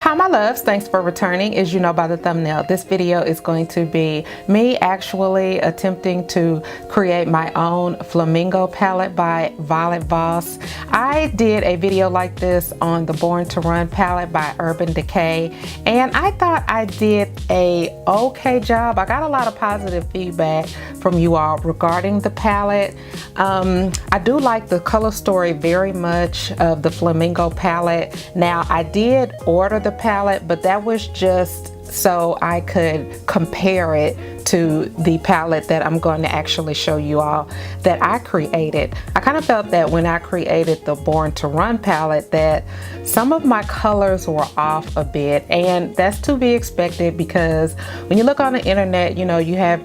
Hi my loves, thanks for returning. As you know by the thumbnail, this video is going to be me actually attempting to create my own flamingo palette by Violet Voss. I did a video like this on the Born to Run palette by Urban Decay, and I thought I did a okay job. I got a lot of positive feedback from you all regarding the palette. I do like the color story very much of the flamingo palette. Now I did order the palette, but that was just so I could compare it to the palette that I'm going to actually show you all that I created. I kind of felt that when I created the Born to Run palette that some of my colors were off a bit, and that's to be expected because when you look on the internet, you know, you have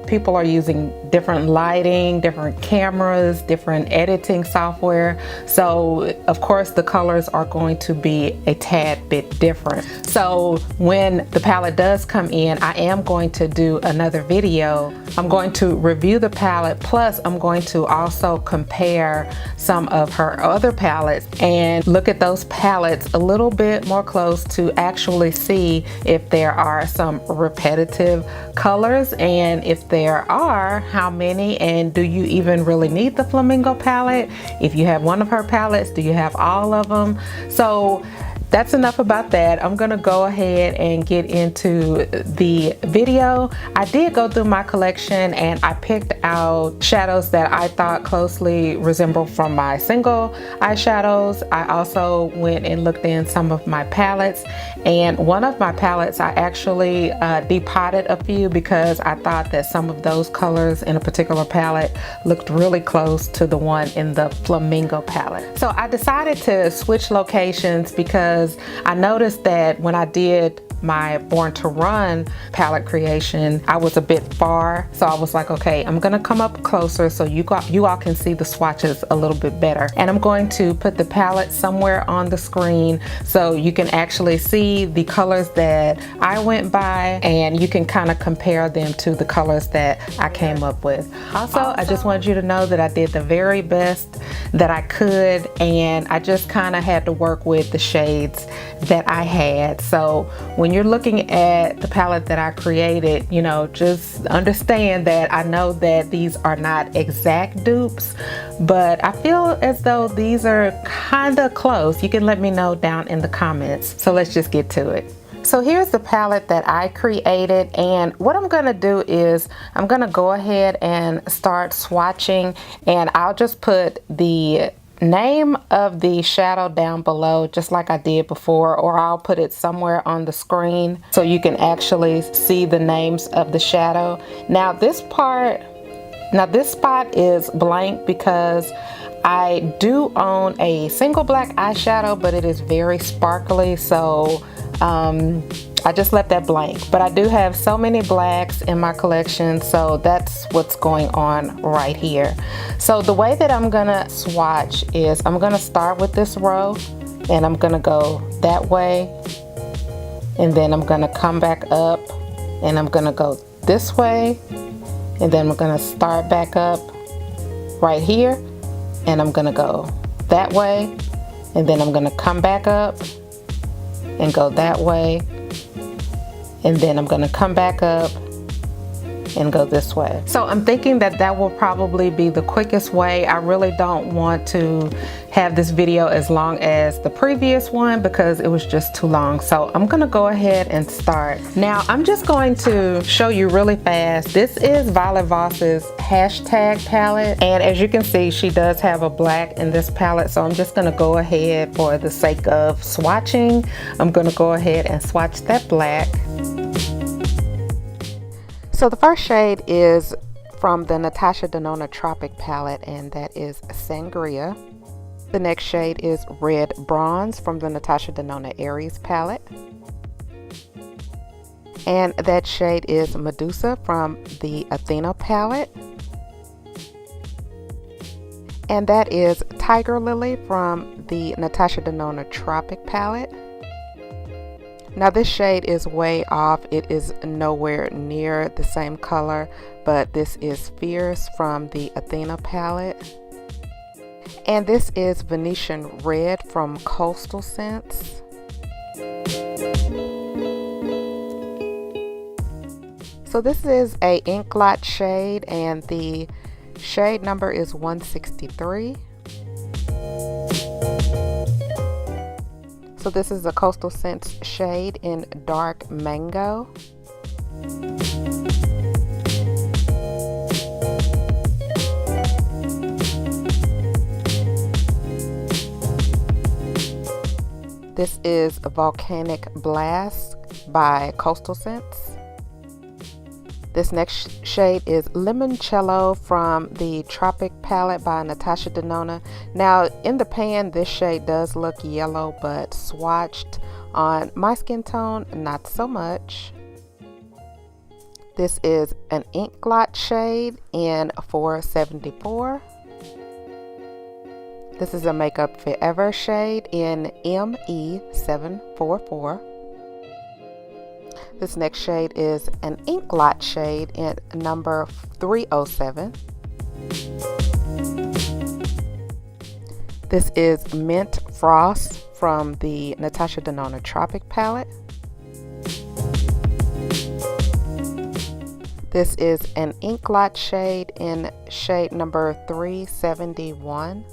people are using different lighting, different cameras, different editing software, so of course the colors are going to be a tad bit different. So when the palette does come in, I am going to do another video. I'm going to review the palette, plus I'm going to also compare some of her other palettes and look at those palettes a little bit more close to actually see if there are some repetitive colors, and if there are, how many, and do you even really need the flamingo palette? If you have one of her palettes, do you have all of them? So that's enough about that. I'm gonna go ahead and get into the video. I did go through my collection and I picked out shadows that I thought closely resembled from my single eyeshadows. I also went and looked in some of my palettes, and one of my palettes I actually depotted a few because I thought that some of those colors in a particular palette looked really close to the one in the flamingo palette. So I decided to switch locations because I noticed that when I did my Born to Run palette creation, I was a bit far, so I was like, okay, I'm gonna come up closer so you all can see the swatches a little bit better, and I'm going to put the palette somewhere on the screen so you can actually see the colors that I went by, and you can kind of compare them to the colors that I came up with. Also, I just wanted you to know that I did the very best that I could, and I just kind of had to work with the shades that I had. So when you're looking at the palette that I created, you know, just understand that I know that these are not exact dupes, but I feel as though these are kind of close. You can let me know down in the comments. So let's just get to it. So here's the palette that I created, and what I'm gonna do is I'm gonna go ahead and start swatching, and I'll just put the name of the shadow down below just like I did before, or I'll put it somewhere on the screen so you can actually see the names of the shadow. Now this spot is blank because I do own a single black eyeshadow, but it is very sparkly, so I just left that blank. But I do have so many blacks in my collection, so that's what's going on right here. So the way that I'm gonna swatch is I'm gonna start with this row, and I'm gonna go that way, and then I'm gonna come back up, and I'm gonna go this way, and then I'm gonna start back up right here, and I'm gonna go that way, and then I'm gonna come back up and go that way, and then I'm gonna come back up and go this way. So I'm thinking that that will probably be the quickest way. I really don't want to have this video as long as the previous one because it was just too long. So I'm gonna go ahead and start. Now I'm just going to show you really fast. This is Violet Voss's hashtag palette, and as you can see, she does have a black in this palette, so I'm just gonna go ahead, for the sake of swatching, I'm gonna go ahead and swatch that black. So the first shade is from the Natasha Denona Tropic palette, and that is Sangria. The next shade is Red Bronze from the Natasha Denona Aeris palette. And that shade is Medusa from the Athena palette. And that is Tigar Lilly from the Natasha Denona Tropic palette. Now this shade is way off. It is nowhere near the same color, but this is Fierce from the Athena palette. And this is Venetian Red from Coastal Scents. So this is a Inglot shade and the shade number is 163. So this is a Coastal Scents shade in Dark Mango. This is Volcanic Blast by Coastal Scents. This next shade is Limoncello from the Tropic palette by Natasha Denona. Now in the pan this shade does look yellow, but swatched on my skin tone, not so much. This is an Inglot shade in 474. This is a Makeup Forever shade in ME744. This next shade is an Inglot shade in number 307. This is Mint Frost from the Natasha Denona Tropic palette. This is an Inglot shade in shade number 371.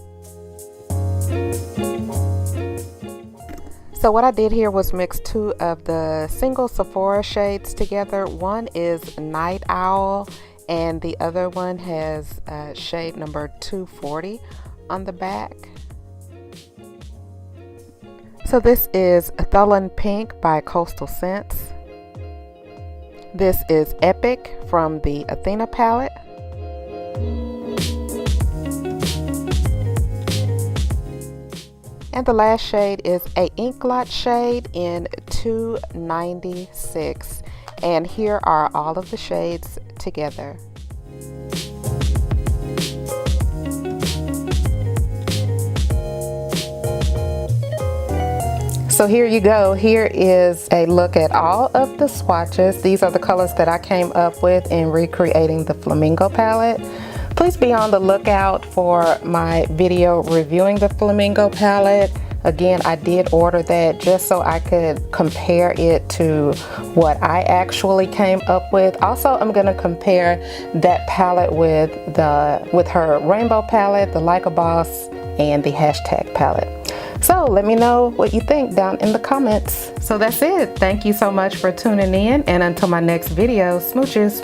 So what I did here was mix two of the single Sephora shades together. One is Night Owl and the other one has shade number 240 on the back. So this is Thulian Pink by Coastal Scents. This is Epic from the Athena palette. And the last shade is a Inglot shade in 296. And here are all of the shades together. So here you go. Here is a look at all of the swatches. These are the colors that I came up with in recreating the Flamingo palette. Please be on the lookout for my video reviewing the Flamingo palette. Again, I did order that just so I could compare it to what I actually came up with. Also, I'm going to compare that palette with her rainbow palette, the Like a Boss, and the hashtag palette. So let me know what you think down in the comments. So that's it. Thank you so much for tuning in, and until my next video, smooches.